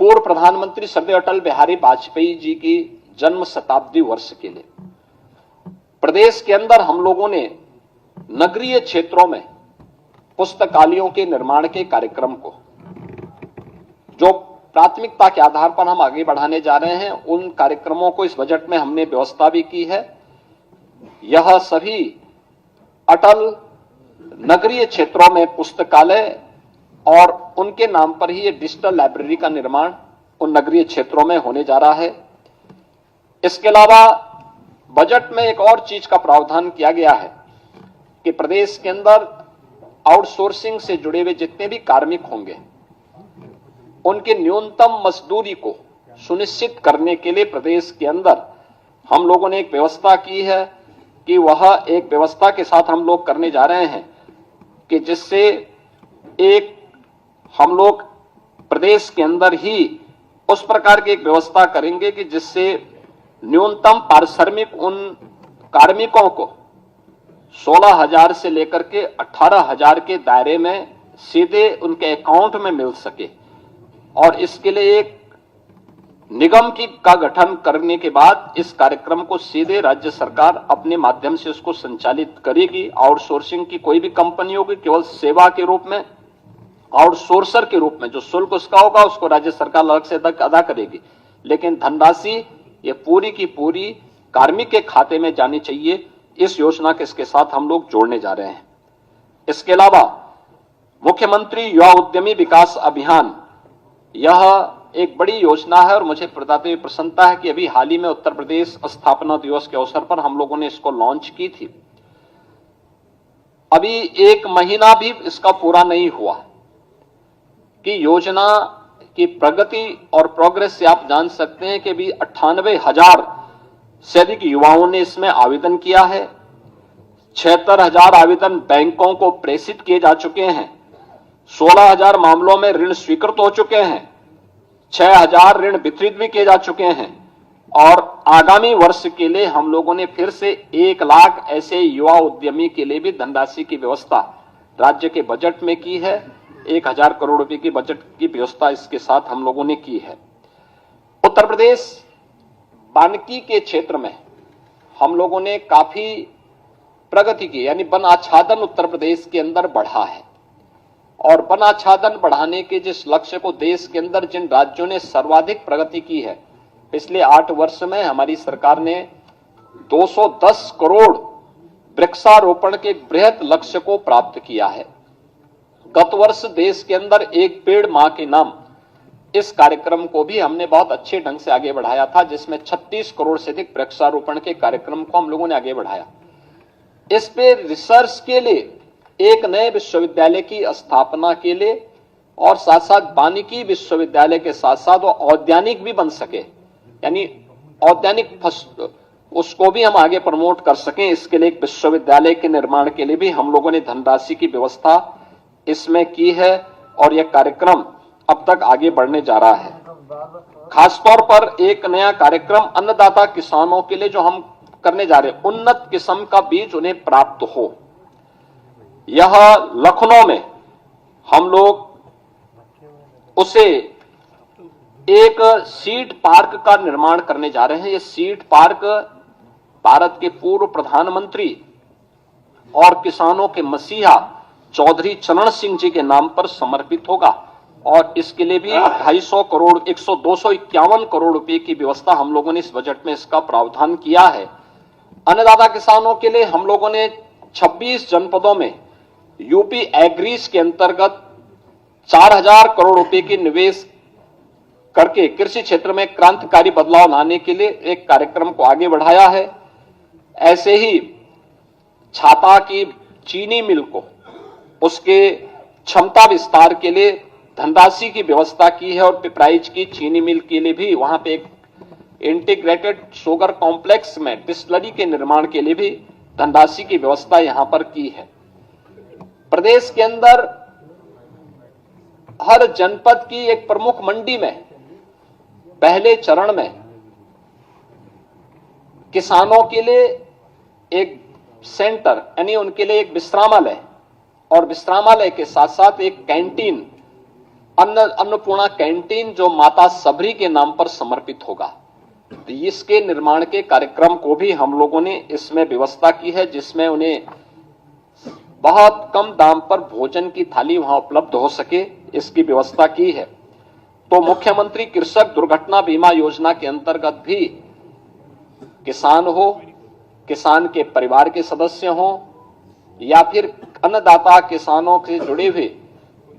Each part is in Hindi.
पूर्व प्रधानमंत्री श्री अटल बिहारी वाजपेयी जी की जन्म शताब्दी वर्ष के लिए प्रदेश के अंदर हम लोगों ने नगरीय क्षेत्रों में पुस्तकालयों के निर्माण के कार्यक्रम को जो प्राथमिकता के आधार पर हम आगे बढ़ाने जा रहे हैं, उन कार्यक्रमों को इस बजट में हमने व्यवस्था भी की है। यह सभी अटल नगरीय क्षेत्रों में पुस्तकालय और उनके नाम पर ही ये डिजिटल लाइब्रेरी का निर्माण उन नगरीय क्षेत्रों में होने जा रहा है। इसके अलावा बजट में एक और चीज का प्रावधान किया गया है कि प्रदेश के अंदर आउटसोर्सिंग से जुड़े हुए जितने भी कार्मिक होंगे उनकी न्यूनतम मजदूरी को सुनिश्चित करने के लिए प्रदेश के अंदर हम लोगों ने एक व्यवस्था की है कि वह एक व्यवस्था के साथ हम लोग करने जा रहे हैं कि जिससे एक हम लोग प्रदेश के अंदर ही उस प्रकार की एक व्यवस्था करेंगे कि जिससे न्यूनतम पारिश्रमिक उन कार्मिकों को 16,000 से लेकर के 18,000 के दायरे में सीधे उनके अकाउंट में मिल सके। और इसके लिए एक निगम का गठन करने के बाद इस कार्यक्रम को सीधे राज्य सरकार अपने माध्यम से उसको संचालित करेगी। आउटसोर्सिंग की कोई भी कंपनी होगी, केवल सेवा के रूप में, आउटसोर्सर के रूप में जो शुल्क उसका होगा उसको राज्य सरकार अलग से अदा करेगी, लेकिन धनराशि ये पूरी की पूरी कार्मिक के खाते में जानी चाहिए। इस योजना के इसके साथ हम लोग जोड़ने जा रहे हैं। इसके अलावा मुख्यमंत्री युवा उद्यमी विकास अभियान, यह एक बड़ी योजना है और मुझे बताते हुए प्रसन्नता है कि अभी हाल ही में उत्तर प्रदेश स्थापना दिवस के अवसर पर हम लोगों ने इसको लॉन्च की थी। अभी 1 महीना भी इसका पूरा नहीं हुआ कि योजना की प्रगति और प्रोग्रेस से आप जान सकते हैं कि भी 98,000 से अधिक युवाओं ने इसमें आवेदन किया है। 76,000 आवेदन बैंकों को प्रेषित किए जा चुके हैं। 16,000 मामलों में ऋण स्वीकृत हो चुके हैं। 6,000 ऋण वितरित भी किए जा चुके हैं। और आगामी वर्ष के लिए हम लोगों ने फिर से 1 लाख ऐसे युवा उद्यमी के लिए भी धनराशि की व्यवस्था राज्य के बजट में की है। 1,000 करोड़ रुपए की बजट की व्यवस्था इसके साथ हम लोगों ने की है। उत्तर प्रदेश वानिकी के क्षेत्र में हम लोगों ने काफी प्रगति की, यानी वन आच्छादन उत्तर प्रदेश के अंदर बढ़ा है। और वन आच्छादन बढ़ाने के जिस लक्ष्य को देश के अंदर जिन राज्यों ने सर्वाधिक प्रगति की है, पिछले 8 वर्ष में हमारी सरकार ने 210 करोड़ वृक्षारोपण के बृहत लक्ष्य को प्राप्त किया है। गत वर्ष देश के अंदर एक पेड़ मां के नाम, इस कार्यक्रम को भी हमने बहुत अच्छे ढंग से आगे बढ़ाया था, जिसमें 36 करोड़ से अधिक वृक्षारोपण के कार्यक्रम को हम लोगों ने आगे बढ़ाया। इस पे रिसर्च के लिए एक नए विश्वविद्यालय की स्थापना के लिए और साथ साथ वानिकी विश्वविद्यालय के साथ साथ वो औद्यानिक भी बन सके, यानी औद्यानिक उसको भी हम आगे प्रमोट कर सकें, इसके लिए एक विश्वविद्यालय के निर्माण के लिए भी हम लोगों ने धनराशि की व्यवस्था इसमें की है। और यह कार्यक्रम अब तक आगे बढ़ने जा रहा है। खासतौर पर एक नया कार्यक्रम अन्नदाता किसानों के लिए जो हम करने जा रहे हैं, उन्नत किस्म का बीज उन्हें प्राप्त हो। यह लखनऊ में हम लोग उसे एक सीड पार्क का निर्माण करने जा रहे हैं। यह सीड पार्क भारत के पूर्व प्रधानमंत्री और किसानों के मसीहा चौधरी चरण सिंह जी के नाम पर समर्पित होगा। और इसके लिए भी 250 करोड़ 251 करोड़ रुपए की व्यवस्था हम लोगों ने इस बजट में इसका प्रावधान किया है। अन्नदाता किसानों के लिए हम लोगों ने 26 जनपदों में यूपी एग्रीज के अंतर्गत 4,000 करोड़ रुपए की निवेश करके कृषि क्षेत्र में क्रांतिकारी बदलाव लाने के लिए एक कार्यक्रम को आगे बढ़ाया है। ऐसे ही छाता की चीनी मिल को उसके क्षमता विस्तार के लिए धनराशि की व्यवस्था की है। और पिपराइच की चीनी मिल के लिए भी वहां पे एक इंटीग्रेटेड शुगर कॉम्प्लेक्स में डिस्टिलरी के निर्माण के लिए भी धनराशि की व्यवस्था यहां पर की है। प्रदेश के अंदर हर जनपद की एक प्रमुख मंडी में पहले चरण में किसानों के लिए एक सेंटर, यानी उनके लिए एक विश्रामालय और विश्रामालय के साथ साथ एक कैंटीन अन्नपूर्णा कैंटीन जो माता सबरी के नाम पर समर्पित होगा, तो इसके निर्माण के कार्यक्रम को भी हम लोगों ने इसमें व्यवस्था की है, जिसमें उन्हें बहुत कम दाम पर भोजन की थाली वहां उपलब्ध हो सके, इसकी व्यवस्था की है। तो मुख्यमंत्री कृषक दुर्घटना बीमा योजना के अंतर्गत भी किसान हो, किसान के परिवार के सदस्य हो, या फिर अन्नदाता किसानों से जुड़े हुए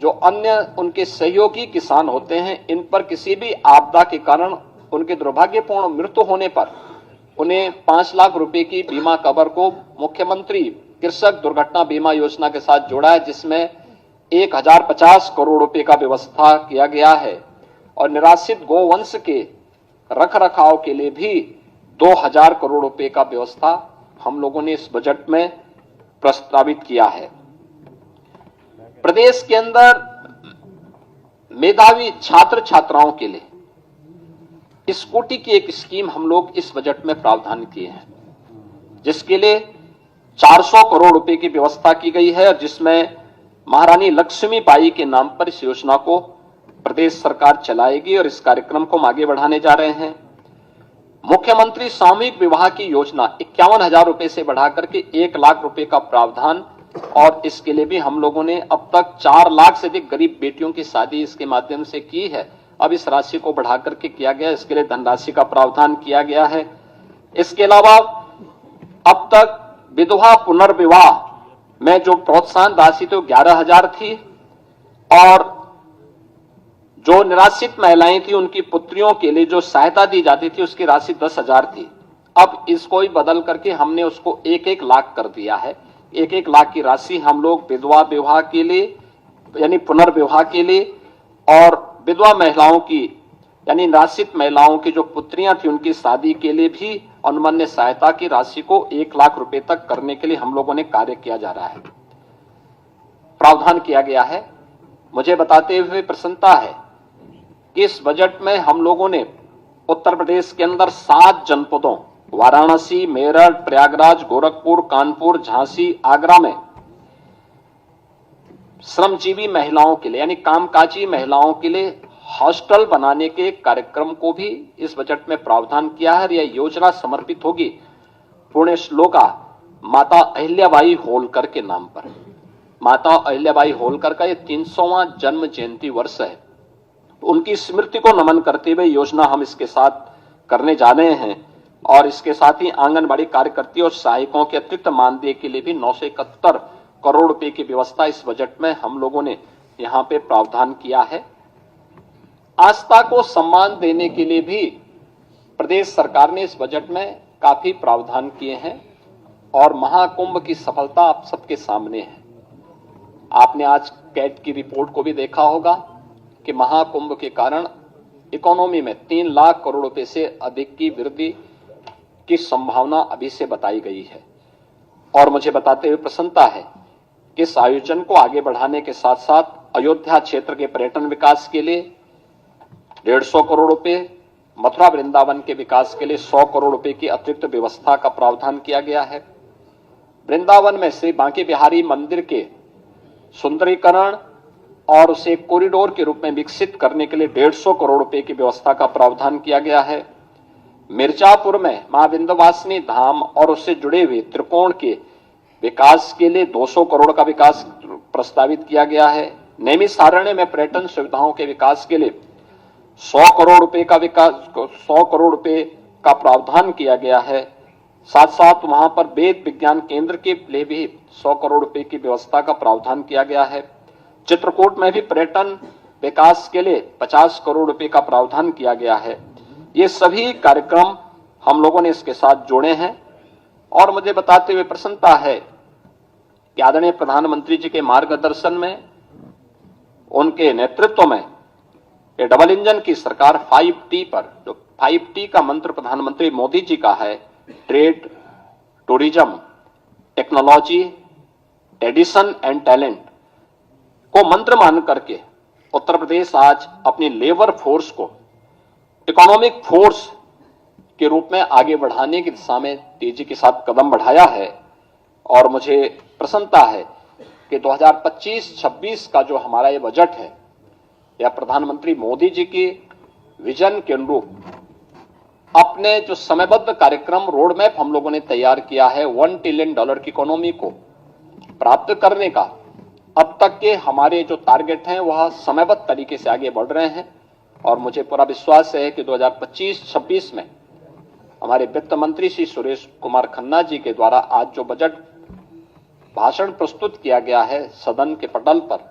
जो अन्य उनके सहयोगी किसान होते हैं, इन पर किसी भी आपदा के कारण उनके दुर्भाग्यपूर्ण मृत्यु होने पर उन्हें 5 लाख रुपए की बीमा कवर को मुख्यमंत्री कृषक दुर्घटना बीमा योजना के साथ जोड़ा है, जिसमें 1050 करोड़ रुपए का व्यवस्था किया गया है। और निराश्रित गोवंश के रख रखाव के लिए भी 2000 करोड़ रुपए का व्यवस्था हम लोगों ने इस बजट में प्रस्तावित किया है। प्रदेश के अंदर मेधावी छात्र छात्राओं के लिए स्कूटी की एक स्कीम हम लोग इस बजट में प्रावधान किए हैं, जिसके लिए 400 करोड़ रुपए की व्यवस्था की गई है, जिसमें महारानी लक्ष्मीबाई के नाम पर इस योजना को प्रदेश सरकार चलाएगी और इस कार्यक्रम को हम आगे बढ़ाने जा रहे हैं। मुख्यमंत्री सामूहिक विवाह की योजना 51,000 रुपए से बढ़ाकर के 1 लाख रुपए का प्रावधान, और इसके लिए भी हम लोगों ने अब तक 4 लाख से अधिक गरीब बेटियों की शादी इसके माध्यम से की है। अब इस राशि को बढ़ाकर के किया गया, इसके लिए धनराशि का प्रावधान किया गया है। इसके अलावा अब तक विधवा पुनर्विवाह में जो प्रोत्साहन राशि थी वो 11,000 थी, और जो निराश्रित महिलाएं थी उनकी पुत्रियों के लिए जो सहायता दी जाती थी उसकी राशि 10,000 थी। अब इसको ही बदल करके हमने उसको 1-1 लाख कर दिया है। 1-1 लाख की राशि हम लोग विधवा विवाह के लिए यानी पुनर्विवाह के लिए, और विधवा महिलाओं की यानी निराश्रित महिलाओं की जो पुत्रियां थी उनकी शादी के लिए भी अनुमन्य सहायता की राशि को 1 लाख रुपए तक करने के लिए हम लोगों ने कार्य किया जा रहा है, प्रावधान किया गया है। मुझे बताते हुए प्रसन्नता है कि इस बजट में हम लोगों ने उत्तर प्रदेश के अंदर 7 जनपदों वाराणसी, मेरठ, प्रयागराज, गोरखपुर, कानपुर, झांसी, आगरा में श्रमजीवी महिलाओं के लिए यानी कामकाजी महिलाओं के लिए हॉस्टल बनाने के कार्यक्रम को भी इस बजट में प्रावधान किया है। यह योजना समर्पित होगी पुण्य श्लोका माता अहिल्याबाई होलकर के नाम पर। माता अहिल्याबाई होलकर का यह 300वां जन्म जयंती वर्ष है, उनकी स्मृति को नमन करते हुए योजना हम इसके साथ करने जा रहे हैं। और इसके साथ ही आंगनबाड़ी कार्यकर्ती और सहायकों के अतिरिक्त मानदेय के लिए भी 971 करोड़ रुपए की व्यवस्था इस बजट में हम लोगों ने यहां पे प्रावधान किया है। आस्था को सम्मान देने के लिए भी प्रदेश सरकार ने इस बजट में काफी प्रावधान किए हैं, और महाकुंभ की सफलता आप सबके सामने है। आपने आज कैट की रिपोर्ट को भी देखा होगा कि महाकुंभ के कारण इकोनॉमी में 3 लाख करोड़ रुपए से अधिक की वृद्धि की संभावना अभी से बताई गई है। और मुझे बताते हुए प्रसन्नता है कि इस आयोजन को आगे बढ़ाने के साथ साथ अयोध्या क्षेत्र के पर्यटन विकास के लिए 150 करोड़ रुपए, मथुरा वृंदावन के विकास के लिए 100 करोड़ रुपए की अतिरिक्त व्यवस्था का प्रावधान किया गया है। वृंदावन में श्री बांके बिहारी मंदिर के सुंदरीकरण और उसे कॉरिडोर के रूप में विकसित करने के लिए 150 करोड़ रुपए की व्यवस्था का प्रावधान किया गया है। मिर्जापुर में मां विंध्यवासिनी धाम और उससे जुड़े हुए त्रिकोण के विकास के लिए 200 करोड़ का विकास प्रस्तावित किया गया है। नैमिषारण्य में पर्यटन सुविधाओं के विकास के लिए 100 करोड़ रुपए का विकास 100 करोड़ रुपए का प्रावधान किया गया है। साथ साथ वहां पर वेद विज्ञान केंद्र के लिए भी 100 करोड़ रुपए की व्यवस्था का प्रावधान किया गया है। चित्रकूट में भी पर्यटन विकास के लिए 50 करोड़ रुपए का प्रावधान किया गया है। ये सभी कार्यक्रम हम लोगों ने इसके साथ जोड़े हैं, और मुझे बताते हुए प्रसन्नता है कि आदरणीय प्रधानमंत्री जी के मार्गदर्शन में, उनके नेतृत्व में ये डबल इंजन की सरकार 5T पर, जो 5T का मंत्र प्रधानमंत्री मोदी जी का है, trade, tourism, technology, tradition and talent को मंत्र मान करके उत्तर प्रदेश आज अपनी लेबर फोर्स को इकोनॉमिक फोर्स के रूप में आगे बढ़ाने की दिशा में तेजी के साथ कदम बढ़ाया है। और मुझे प्रसन्नता है कि 2025-26 का जो हमारा ये बजट है, या प्रधानमंत्री मोदी जी की विजन के अनुरूप अपने जो समयबद्ध कार्यक्रम रोड मैप हम लोगों ने तैयार किया है $1 ट्रिलियन की इकोनॉमी को प्राप्त करने का, अब तक के हमारे जो टारगेट हैं वह समयबद्ध तरीके से आगे बढ़ रहे हैं और मुझे पूरा विश्वास है कि 2025-26 में हमारे वित्त मंत्री श्री सुरेश कुमार खन्ना जी के द्वारा आज जो बजट भाषण प्रस्तुत किया गया है सदन के पटल पर,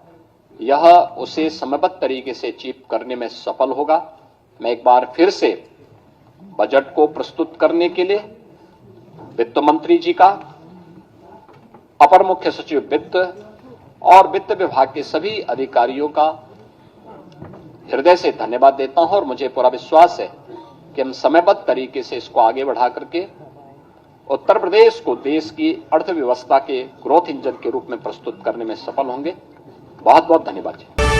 यह उसे समयबद्ध तरीके से अचीव करने में सफल होगा। मैं एक बार फिर से बजट को प्रस्तुत करने के लिए वित्त मंत्री जी का, अपर मुख्य सचिव वित्त और वित्त विभाग के सभी अधिकारियों का हृदय से धन्यवाद देता हूं और मुझे पूरा विश्वास है कि हम समयबद्ध तरीके से इसको आगे बढ़ा करके उत्तर प्रदेश को देश की अर्थव्यवस्था के ग्रोथ इंजन के रूप में प्रस्तुत करने में सफल होंगे। बहुत बहुत धन्यवाद जी।